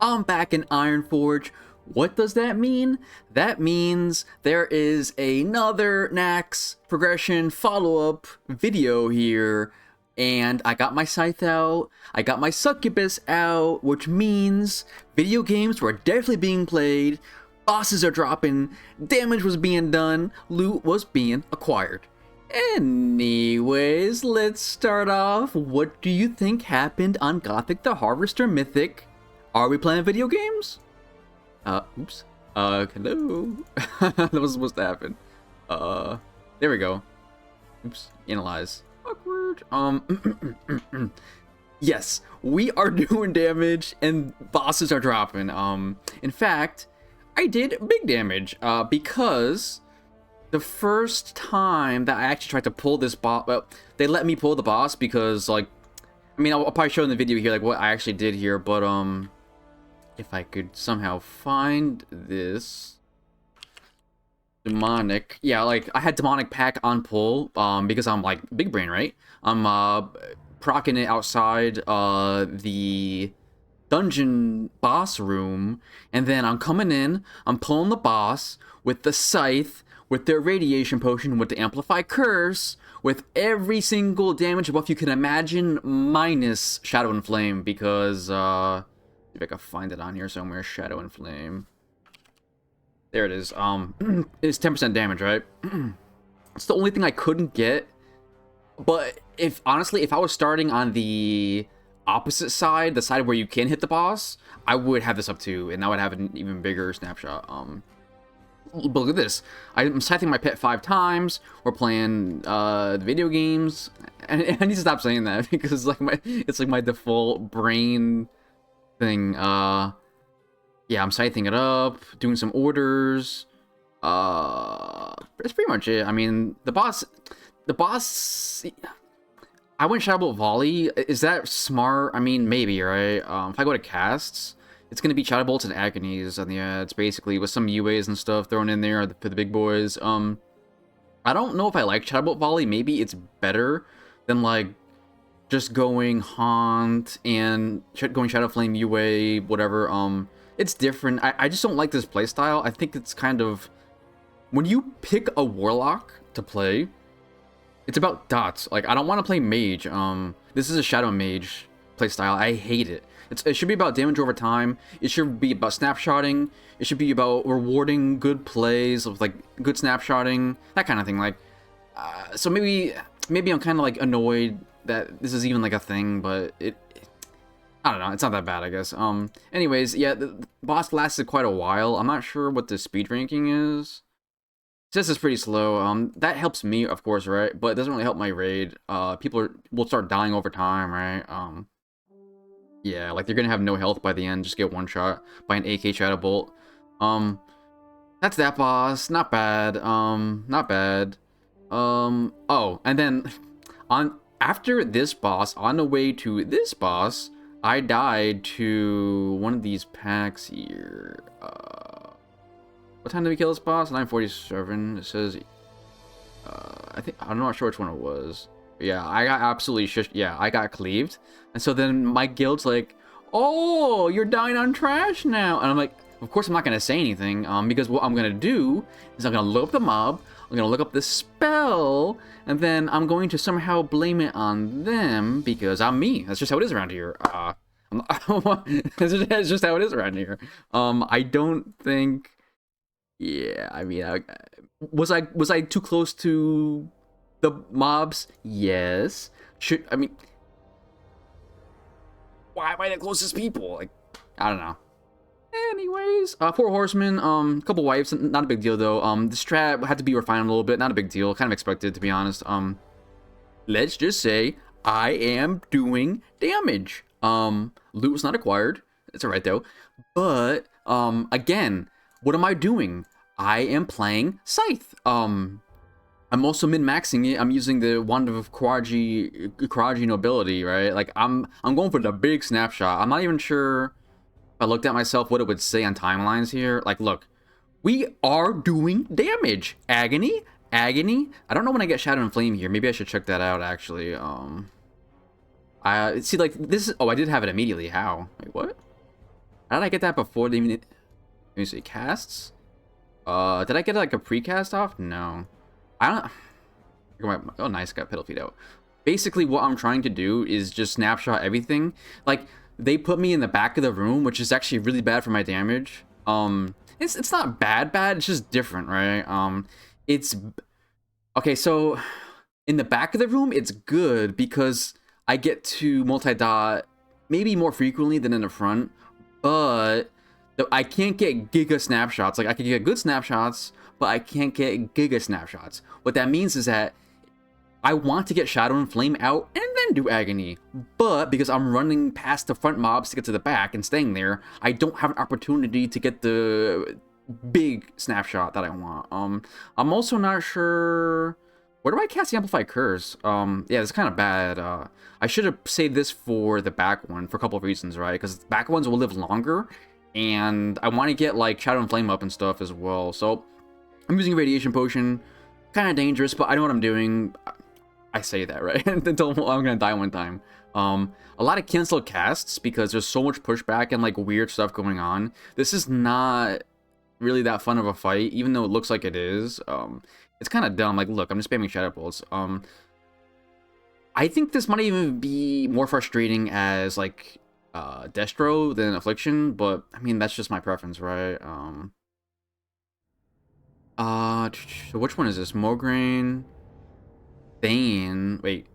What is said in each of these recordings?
I'm back in Ironforge. What does that mean? That means there is another Naxx progression follow-up video here. And I got my scythe out, I got my succubus out, which means video games were definitely being played, bosses are dropping, damage was being done, loot was being acquired. Anyways, let's start off. What do you think happened on Gothic the Harvester Mythic? Are we playing video games? Oops. Hello? That was supposed to happen. There we go. Oops, analyze. Awkward. Yes, we are doing damage and bosses are dropping. In fact, I did big damage, because the first time that I actually tried to pull this boss, well, they let me pull the boss because, like, I mean, I'll probably show in the video here, like, what I actually did here, but, if I could somehow find this demonic, yeah, like, I had demonic pack on pull, because I'm, like, big brain, right? I'm, procking it outside, the dungeon boss room, and then I'm coming in, I'm pulling the boss with the scythe, with their radiation potion, with the amplify curse, with every single damage buff you can imagine, minus shadow and flame, because, if I can find it on here somewhere, shadow and flame. There it is. It's 10% damage, right? It's the only thing I couldn't get. But honestly, if I was starting on the opposite side, the side where you can hit the boss, I would have this up too, and I would have an even bigger snapshot. But look at this. I'm scything my pet 5 times. We're playing the video games, and I need to stop saying that because it's like my default brain thing. Yeah, I'm scything it up, doing some orders. That's pretty much it. I mean, the boss. I went Shadow Volley. Is that smart? I mean, maybe, right? If I go to casts, it's gonna be Shadow Bolts and Agonies on the ads, basically, with some UAs and stuff thrown in there for the big boys. I don't know if I like Shadow Bolt Volley. Maybe it's better than, like, just going Haunt and going Shadow Flame UA, whatever. It's different. I just don't like this playstyle. I think it's kind of, when you pick a Warlock to play, it's about dots. Like, I don't want to play Mage. This is a Shadow Mage playstyle. I hate it. It should be about damage over time. It should be about snapshotting. It should be about rewarding good plays of, like, good snapshotting, that kind of thing. Like, so maybe I'm kind of, like, annoyed that this is even, like, a thing, but I don't know. It's not that bad, I guess. Anyways, yeah, the boss lasted quite a while. I'm not sure what the speed ranking is. It says it's pretty slow. That helps me, of course, right? But it doesn't really help my raid. People will start dying over time, right? Yeah, like, they're gonna have no health by the end, just get one shot by an AK Shadow Bolt. That's that boss. Not bad. Not bad. Oh, and then after this boss, on the way to this boss, I died to one of these packs here. What time did we kill this boss? 9:47. It says, I'm not sure which one it was. Yeah, I got absolutely yeah, I got cleaved. And so then my guild's like, oh, you're dying on trash now. And I'm like, of course I'm not going to say anything, because what I'm going to do is I'm going to look up the mob, I'm going to look up the spell, and then I'm going to somehow blame it on them because I'm me. That's just how it is around here. That's just how it is around here. I don't think, yeah, I mean, was I too close to the mobs? Yes. I mean, why am I the closest people? Like, I don't know. Anyways, 4 horsemen, couple wives, not a big deal though. The strat had to be refined a little bit, not a big deal, kind of expected, to be honest. Let's just say I am doing damage. Loot was not acquired. It's alright though. But, again, what am I doing? I am playing Scythe. I'm also min-maxing it. I'm using the Wand of Karaji Nobility, right? Like, I'm going for the big snapshot. I'm not even sure if I looked at myself what it would say on timelines here. Like, look, we are doing damage. Agony. I don't know when I get Shadow and Flame here. Maybe I should check that out, actually. I see, like, this is, oh, I did have it immediately. How? Wait, what? How did I get that before they even... Let me see, casts? Did I get like a precast off? No. I don't... Oh, nice, got pedal feet out. Basically, what I'm trying to do is just snapshot everything. Like, they put me in the back of the room, which is actually really bad for my damage. It's not bad, it's just different, right? It's... Okay, so... In the back of the room, it's good because I get to multi-dot maybe more frequently than in the front, but I can't get giga snapshots. Like, I can get good snapshots, but I can't get giga snapshots. What that means is that I want to get Shadow and Flame out and then do Agony, but because I'm running past the front mobs to get to the back and staying there, I don't have an opportunity to get the big snapshot that I want. I'm also not sure... Where do I cast the Amplify Curse? Yeah, it's kind of bad. I should have saved this for the back one for a couple of reasons, right? Because the back ones will live longer, and I want to get, like, Shadow and Flame up and stuff as well. So, I'm using a Radiation Potion. Kind of dangerous, but I know what I'm doing. I say that, right? Until I'm going to die one time. A lot of canceled casts because there's so much pushback and, like, weird stuff going on. This is not really that fun of a fight, even though it looks like it is. It's kind of dumb. Like, look, I'm just spamming Shadow Bolts. I think this might even be more frustrating as, like, Destro than Affliction, but, I mean, that's just my preference, right? So which one is this? Mograine, Thane. Wait,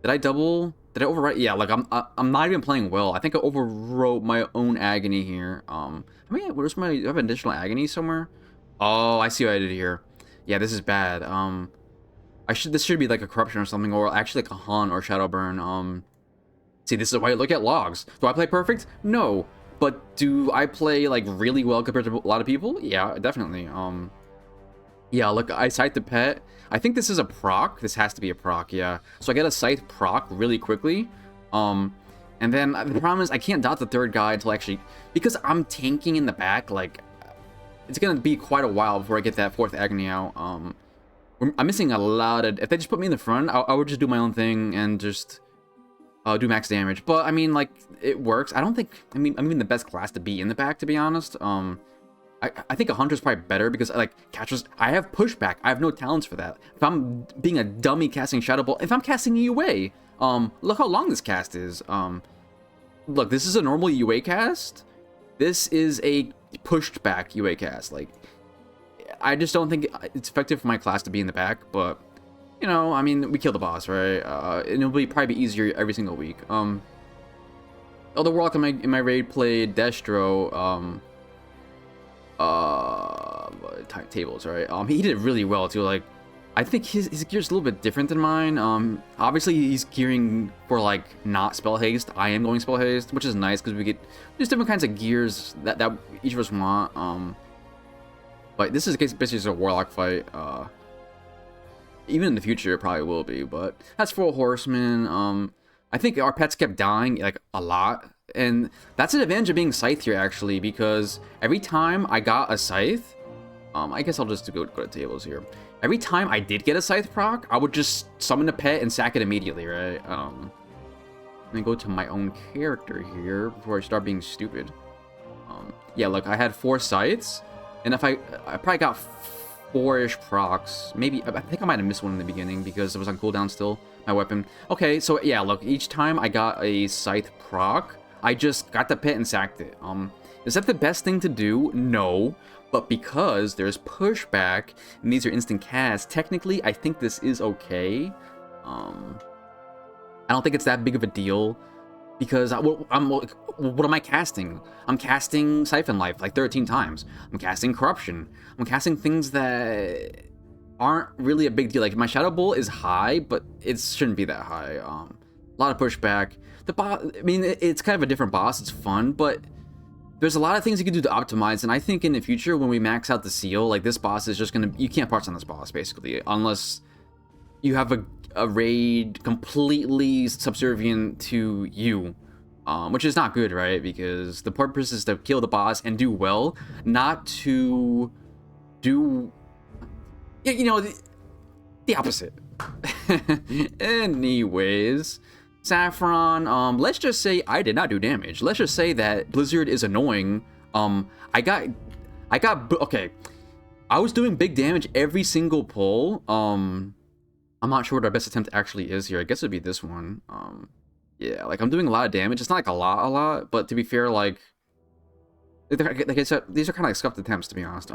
did I double? Did I overwrite? Yeah, like, I'm not even playing well. I think I overwrote my own Agony here. I mean, where's my... Do I have an additional Agony somewhere? Oh, I see what I did here. Yeah, this is bad. This should be like a Corruption or something, or actually like a Haunt or Shadowburn. See, this is why I look at logs. Do I play perfect? No. But do I play, like, really well compared to a lot of people? Yeah, definitely. Yeah, look, I Scythe the Pet. I think this is a proc. This has to be a proc, yeah. So I get a Scythe proc really quickly. And then the problem is I can't dot the third guy until actually... Because I'm tanking in the back, like... It's gonna be quite a while before I get that fourth Agony out. I'm missing a lot of... If they just put me in the front, I would just do my own thing and just do max damage. But, I mean, like, it works. I don't think... I mean, I'm even the best class to be in the back, to be honest. I think a Hunter's probably better because, like, Catchers... I have pushback. I have no talents for that. If I'm being a dummy casting Shadow Bolt... If I'm casting UA... look how long this cast is. Look, this is a normal UA cast. This is a pushed back UA cast. Like, I just don't think it's effective for my class to be in the back, but, you know, I mean, we kill the boss, right? And it'll probably be easier every single week. The Warlock in my raid played Destro, tables, right? He did really well too. Like, I think his gear's a little bit different than mine. Obviously he's gearing for, like, not spell haste. I am going spell haste, which is nice because we get just different kinds of gears that each of us want. But this is basically just a Warlock fight. Even in the future it probably will be, but that's 4 horsemen. I think our pets kept dying, like, a lot. And that's an advantage of being Scythe here, actually, because every time I got a Scythe, I guess I'll just go to tables here. Every time I did get a Scythe proc, I would just summon a pet and sack it immediately, right? Let me go to my own character here before I start being stupid. Yeah, look, I had 4 Scythes, and if I probably got 4-ish procs. Maybe, I think I might have missed one in the beginning because it was on cooldown still, my weapon. Okay, so yeah, look, each time I got a Scythe proc, I just got the pet and sacked it. Is that the best thing to do? No. But because there's pushback, and these are instant casts, technically, I think this is okay. I don't think it's that big of a deal, because what am I casting? I'm casting Siphon Life like 13 times. I'm casting Corruption. I'm casting things that aren't really a big deal. Like, my Shadow Bolt is high, but it shouldn't be that high. A lot of pushback. The boss, I mean, it's kind of a different boss. It's fun, but there's a lot of things you can do to optimize, and I think in the future, when we max out the seal, like, this boss is just gonna... You can't parts on this boss, basically, unless you have a raid completely subservient to you, which is not good, right? Because the purpose is to kill the boss and do well, not to do... You know, the opposite. Anyways... Saffron, let's just say I did not do damage. Let's just say that Blizzard is annoying. Okay. I was doing big damage every single pull. I'm not sure what our best attempt actually is here. I guess it'd be this one. Yeah, like I'm doing a lot of damage. It's not like a lot, but to be fair, like I said, these are kind of like scuffed attempts, to be honest.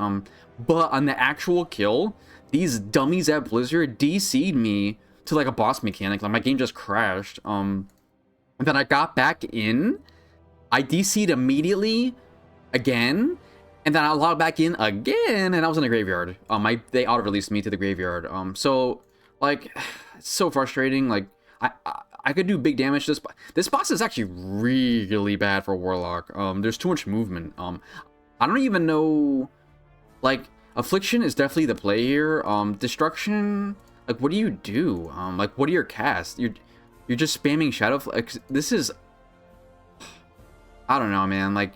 But on the actual kill, these dummies at Blizzard DC'd me to like a boss mechanic. Like my game just crashed. And then I got back in. I DC'd immediately again, and then I logged back in again, and I was in a graveyard. They auto-released me to the graveyard. So like it's so frustrating. Like I could do big damage. This boss is actually really bad for Warlock. There's too much movement. I don't even know. Like Affliction is definitely the play here. Destruction. Like what do you do? Like what are your casts? You're just spamming Shadow. Like this is. I don't know, man. Like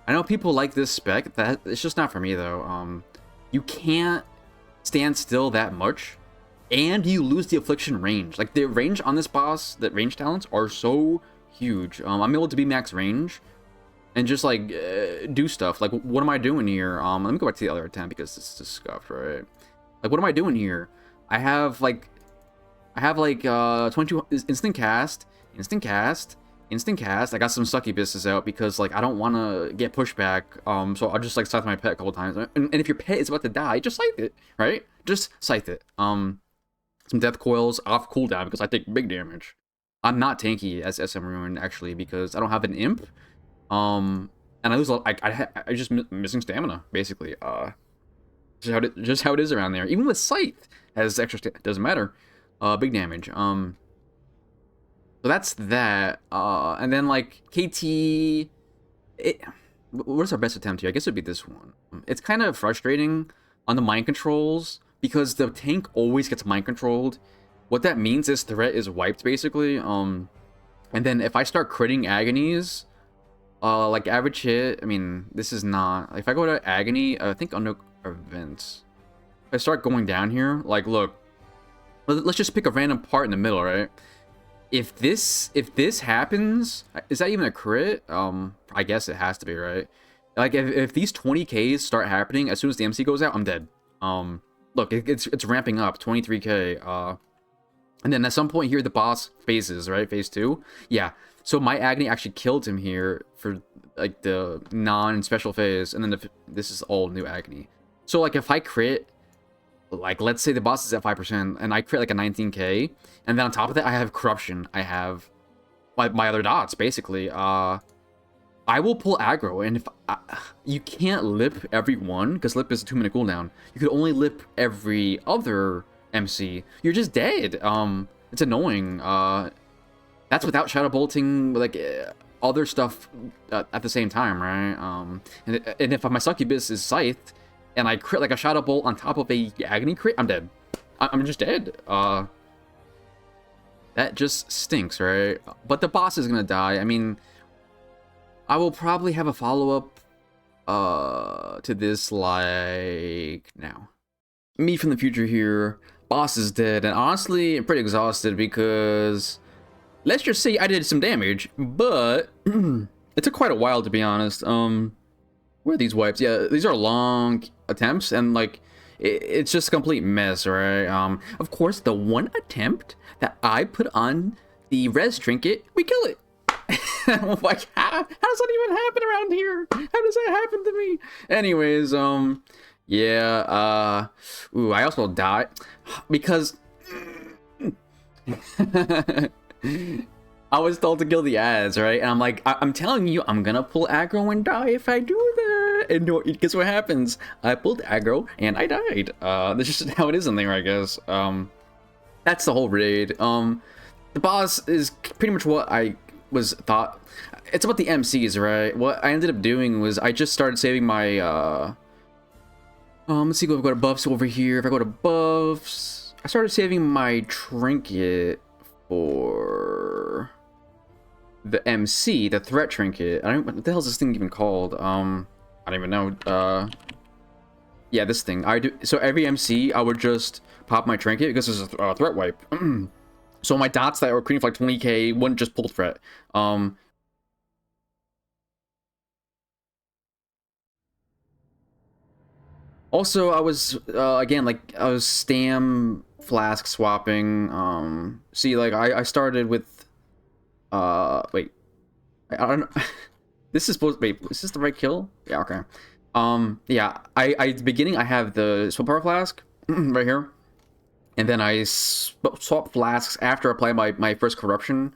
I know people like this spec. That it's just not for me though. You can't stand still that much. And you lose the Affliction range. Like, the range on this boss, the range talents are so huge. I'm able to be max range and just, like, do stuff. Like, what am I doing here? Let me go back to the other attempt because this is scuffed, right? Like, what am I doing here? I have, like, 22 instant cast. I got some succubuses out because, like, I don't want to get pushback. So I'll just, like, scythe my pet a couple times. And if your pet is about to die, just scythe it, right? Just scythe it. Some death coils off cooldown because I take big damage. I'm not tanky as SM Ruin actually because I don't have an imp. And I lose. I just missing stamina basically. Just how it is around there. Even with Scythe has extra. Doesn't matter. Big damage. So that's that. And then like KT. What's our best attempt here? I guess it'd be this one. It's kind of frustrating on the mind controls. Because the tank always gets mind controlled. What that means is threat is wiped basically. And then if I start critting agonies, like average hit, I mean this is not. If I go to agony, I think under events, if I start going down here, like look, let's just pick a random part in the middle, right? If this happens, is that even a crit? I guess it has to be, right? Like if these 20Ks start happening as soon as the MC goes out, I'm dead. Look, it's ramping up, 23k, and then at some point here, the boss phases, right? Phase 2? Yeah, so my Agony actually killed him here for, like, the non-special phase, and then this is all new Agony. So, like, if I crit, like, let's say the boss is at 5%, and I crit, like, a 19k, and then on top of that, I have Corruption, I have my other dots, basically, I will pull aggro, and if you can't lip every one, because lip is a 2-minute cooldown. You could only lip every other MC. You're just dead. It's annoying. That's without shadow bolting, like other stuff at the same time, right? And if my succubus is scythed, and I crit like a shadow bolt on top of a agony crit, I'm dead. I'm just dead. That just stinks, right? But the boss is gonna die. I mean. I will probably have a follow-up to this like now. Me from the future here. Boss is dead, and honestly, I'm pretty exhausted because let's just say I did some damage, but it took quite a while to be honest. Where are these wipes? Yeah, these are long attempts, and like it's just a complete mess, right? Of course, the one attempt that I put on the res trinket, we kill it. Like, how does that even happen around here? How does that happen to me? Anyways, yeah, ooh, I also died because I was told to kill the ads, right? And I'm like, I'm telling you, I'm gonna pull aggro and die if I do that. And guess what happens? I pulled aggro and I died. That's just how it is in there, I guess. That's the whole raid. The boss is pretty much what I was thought. It's about the MCs, right? What I ended up doing was I just started saving my let's see if I go to buffs over here. If I go to buffs, I started saving my trinket for the MC, the threat trinket. I don't, what the hell is this thing even called? I don't even know. Yeah, this thing. I do so every MC I would just pop my trinket because there's a threat wipe. So my dots that were creating for like 20k wouldn't just pull threat. Also, I was again, like, I was stam flask swapping. See, like, I started with wait, I don't know. This is supposed, wait, is this the right kill? Yeah, okay. Yeah, I at the beginning I have the swap power flask right here, and then I swap flasks after I apply my first corruption,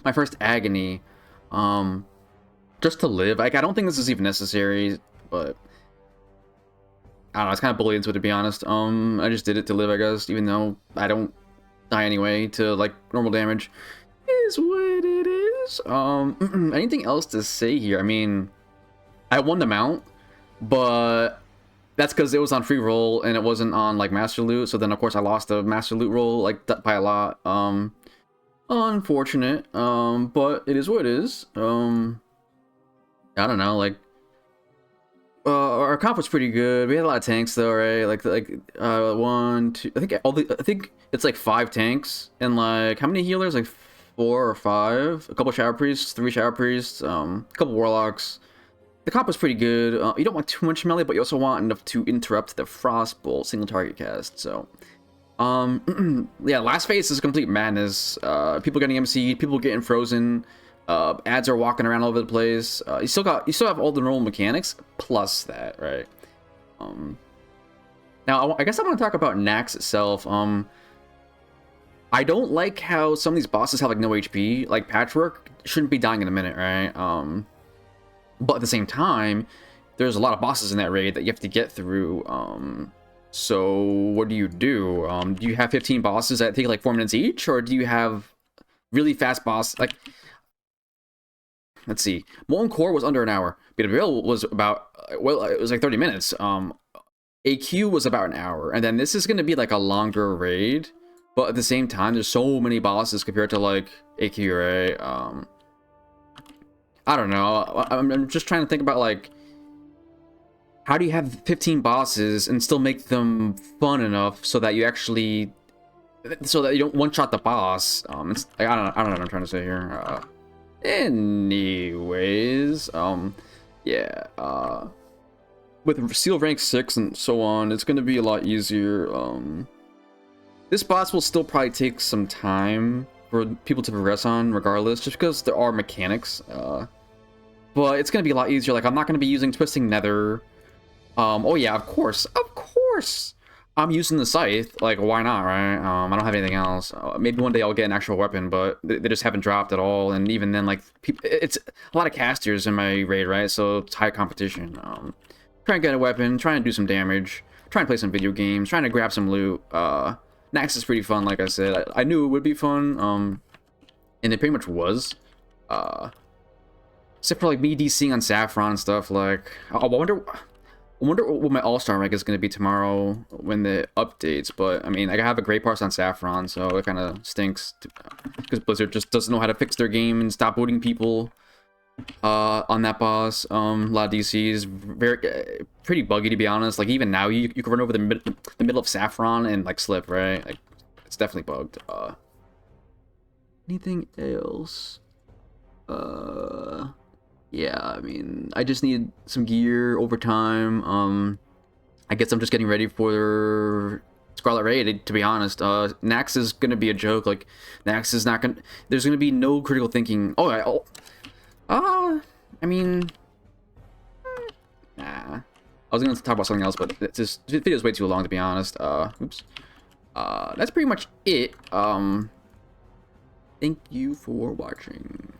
my first agony, just to live. Like, I don't think this is even necessary, but I don't know, it's kind of bullied into it, to be honest. I just did it to live, I guess, even though I don't die anyway to, like, normal damage. Is what it is. Anything else to say here? I mean, I won the mount, but that's because it was on free roll and it wasn't on, like, master loot. So then, of course, I lost the master loot roll, like, by a lot. Unfortunate. But it is what it is. I don't know, like, our comp was pretty good. We had a lot of tanks though, right? Like one, two. I think it's like 5 tanks and, like, how many healers? Like 4 or 5. A couple shower priests, 3 shower priests, a couple warlocks. The comp was pretty good. You don't want too much melee, but you also want enough to interrupt the frostbolt single target cast. So, yeah, last phase is complete madness. People getting MC'd, people getting frozen. Ads are walking around all over the place. You still have all the normal mechanics plus that, right? Now I guess I want to talk about Naxx itself. I don't like how some of these bosses have, like, no HP. Like, Patchwork shouldn't be dying in a minute, right? But at the same time, there's a lot of bosses in that raid that you have to get through. So what do? Do you have 15 bosses that take like 4 minutes each, or do you have really fast boss? Like, let's see, Molten Core was under an hour. Beta Bill was about, well, it was like 30 minutes. AQ was about an hour, and then this is going to be like a longer raid, but at the same time, there's so many bosses compared to, like, AQ, right? I don't know. I'm just trying to think about, like, how do you have 15 bosses and still make them fun enough so that you actually, so that you don't one-shot the boss? It's, like, I don't know what I'm trying to say here. Anyways, yeah, with Seal Rank 6 and so on, it's going to be a lot easier. This boss will still probably take some time for people to progress on, regardless, just because there are mechanics. But it's going to be a lot easier. Like, I'm not going to be using Twisting Nether. Oh yeah, of course, I'm using the Scythe. Like, why not, right? I don't have anything else. Maybe one day I'll get an actual weapon, but they just haven't dropped at all. And even then, like, it's a lot of casters in my raid, right? So it's high competition. Trying to get a weapon, trying to do some damage, trying to play some video games, trying to grab some loot. Naxx is pretty fun, like I said. I knew it would be fun, and it pretty much was. Except for, like, me DCing on Saffron and stuff. Like, I wonder what my all-star rank is going to be tomorrow when the updates. But I mean, I have a great parse on Saffron, so it kind of stinks because Blizzard just doesn't know how to fix their game and stop booting people on that boss. A lot of DCs, pretty buggy, to be honest. Like, even now you can run over the middle of Saffron and, like, slip, right? Like, it's definitely bugged. Anything else? Yeah, I mean, I just need some gear over time. I guess I'm just getting ready for Scarlet Raid, to be honest. Naxx is gonna be a joke. Like, Naxx is not gonna, there's gonna be no critical thinking. I mean, nah. I was gonna talk about something else, but this video is way too long, to be honest. Oops. That's pretty much it. Thank you for watching.